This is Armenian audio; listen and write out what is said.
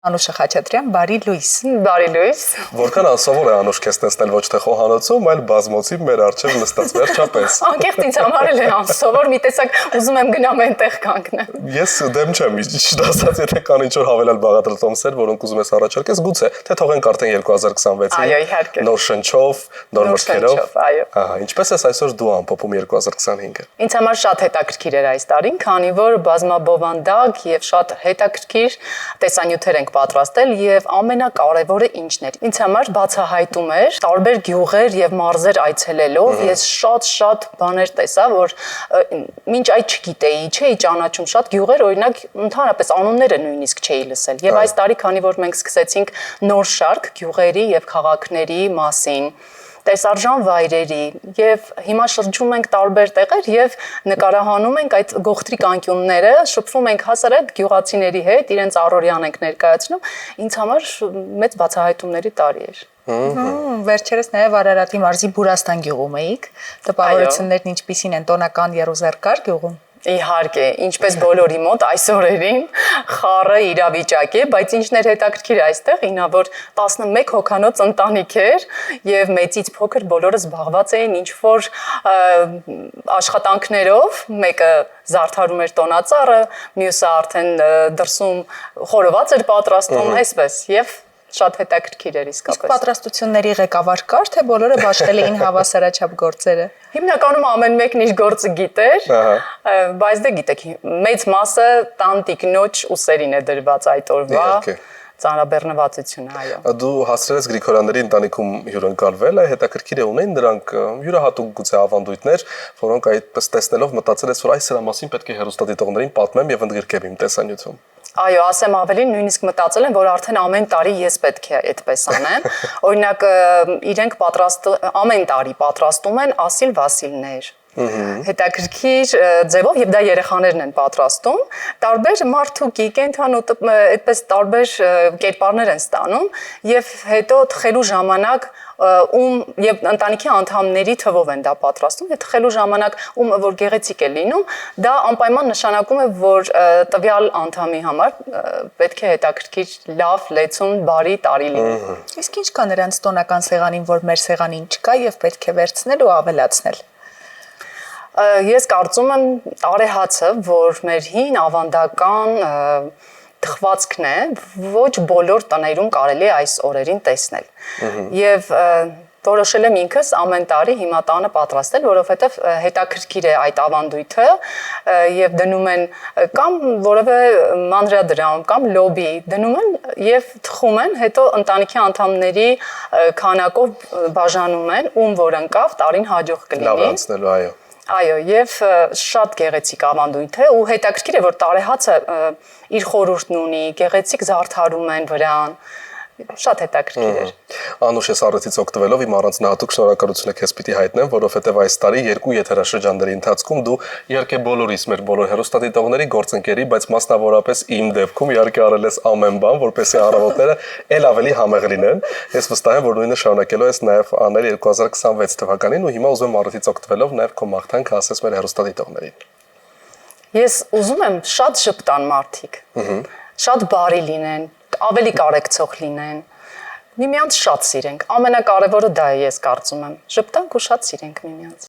Անուշ Խաչատրյան, բարի լույս։ Բարի լույս։ Որքան անսովոր է Անուշ քեզ տեսնել ոչ թե խոհանոցում, այլ բազմոցի մեր առջև նստած վերջապես։ Անկեղծ ինձ համար էլ է անսովոր, մի տեսակ ուզում եմ գնամ այնտեղ կանգնեմ։ Ես դեմ չեմ, ճիշտ ասած, եթե կան ինչ-որ հավելյալ բաղադրատոմսեր, որոնք ուզում ես առաջարկես, գուցե, թե թողենք արդեն 2026-ին։ Այո, իհարկե։ Նոր շնչով, նոր մտքերով։ Այո։ Ահա, ինչպես է այսօր դու ամփոփում 2025-ը։ Ինձ համար շատ հետաքրքիր էր այս տարին, քանի որ բազմաբովանդակ եւ շատ հետաքրքիր տեսանյութեր ենք պատրաստել եւ ամենակարևորը ինչն էր։ Ինձ համար բացահայտում էր տարբեր գյուղեր եւ մարզեր այցելելով ես շատ բաներ տեսա, որ մինչ այդ չգիտեի, չէի ճանաչում շատ գյուղեր, օրինակ ընդհանրապես անունները նույնիսկ չէի լսել։ Եվ այս տարի, քանի որ մենք սկսեցինք նոր շարք գյուղերի եւ քաղաքների մասին, տեսարժան վայրերի եւ հիմա շրջում ենք տարբեր տեղեր եւ նկարահանում ենք այդ գողտրիկ անկյունները, շփվում ենք հասարակ գյուղացիների հետ, իրենց առօրյան ենք ներկայացնում, ինձ համար մեծ բացահայտումների տարի էր։ Վերջերս նաև Արարատի մարզի Բուրաստան գյուղում էիք, տպավորություններն ինչպիսին են, տոնական եռուզեռ կար գյուղում։ Իհարկե, ինչպես բոլորի մոտ այս օրերին խառը իրավիճակ է, բայց ինչն էր հետաքրքիր այստեղ, ինա որ 11 հոգանոց ընտանիք էր եւ մեծից փոքր բոլորը զբաղված էին ինչ-որ աշխատանքներով, մեկը զարդարում էր տոնածառը, մյուսը արդեն դրսում խորոված էր պատրաստում, այսպես եւ շատ հետաքրքիր էր իսկապես։ Իսկ պատրաստությունների ղեկավար կար, թե բոլորը բաշխել էին հավասարաչափ գործերը։ Հիմնականում ամեն մեկն իր գործը գիտեր, բայց դե գիտեք, մեծ մասը տանտիկնոջ ուսերին է դրված այդ օրվա ծանրաբեռնվածությունը, այո։ Դու հասցրել ես Գրիգորյանների ընտանիքում հյուրընկալվել, հետաքրքիր է ունեն դրանք յուրահատուկ գուցե ավանդույթներ, որոնք այդպես տեսնելով մտածել ես, որ այս սրա մասին պետք է հեռուստադիտողներին պատմեմ եւ ընդգրկեմ իմ տեսանյութում։ Այո, ասեմ ավելին, նույնիսկ մտածել եմ, որ արդեն ամեն տարի ես պետք է այդպես անեմ։ Օրինակ, իրենք ամեն տարի պատրաստում են ասիլ վասիլներ։ Հետաքրքիր ձևով եւ դա երեխաներն են պատրաստում, տարբեր մարդուկի կենթանու այդպես տարբեր կերպարներ են ստանում եւ հետո թխելու ժամանակ եւ ընտանիքի անդամների թվով են դա պատրաստում եւ թխելու ժամանակ որ գեղեցիկ է լինում, դա անպայման նշանակում է, որ տվյալ անդամի համար պետք է հետաքրքիր լավ, լեցուն, բարի տարի լինի։ Իսկ ինչ կա նրանց տոնական սեղանին, որ մեր սեղանին չկա եւ պետք է վերցնել ու ավելացնել։ Ես կարծում եմ արեհացը, որ մեր հին ավանդական թխվածքն է, ոչ բոլոր տներում կարելի է այս օրերին տեսնել։ Եվ որոշել եմ ինքս ամեն տարի հիմա տանը պատրաստել, որովհետև հետաքրքիր է այդ ավանդույթը եւ դնում են կամ որևէ մանրադրամ կամ լոբի դնում են եւ թխում են, հետո ընտանիքի անդամների քանակով բաժանում են, ում որ ընկավ տարին հաջող կլինի։ Լավ անցնելու, այո։ Այո, եւ շատ գեղեցիկ ավանդույթ է ու հետաքրքիր է, որ տարեհացը իր խորհուրդն ունի, գեղեցիկ զարդարում են վրան, շատ հետաքրքիր էր։ Անուշ, ես առիթից օգտվելով իմ առանձնահատուկ շնորհակալությունը քեզ պիտի հայտնեմ, որովհետև այս տարի երկու եթերաշրջանների ընթացքում դու իհարկե բոլորիս մեր բոլոր հեռուստադիտողների գործընկերի, բայց մասնավորապես իմ դեպքում իհարկե արել ես ամեն բան, որպեսզի առավոտները ել ավելի համեղ լինեն։ Ես վստահ եմ, որ նույնը շարունակելու ես նաև անել 2026 թվականին ու հիմա ուզում եմ առիթից օգտվելով նաև քո մաղթանքը ասես մեր հեռուստադիտողներին։ Ես ուզում եմ շատ շփտան մարդիկ, շատ բարի լինեն, ավելի կարեկցող լինեն, միմյանց շատ սիրենք, ամենակարևորը դա է ես կարծում եմ, շփտանք ու շատ սիրենք միմյանց։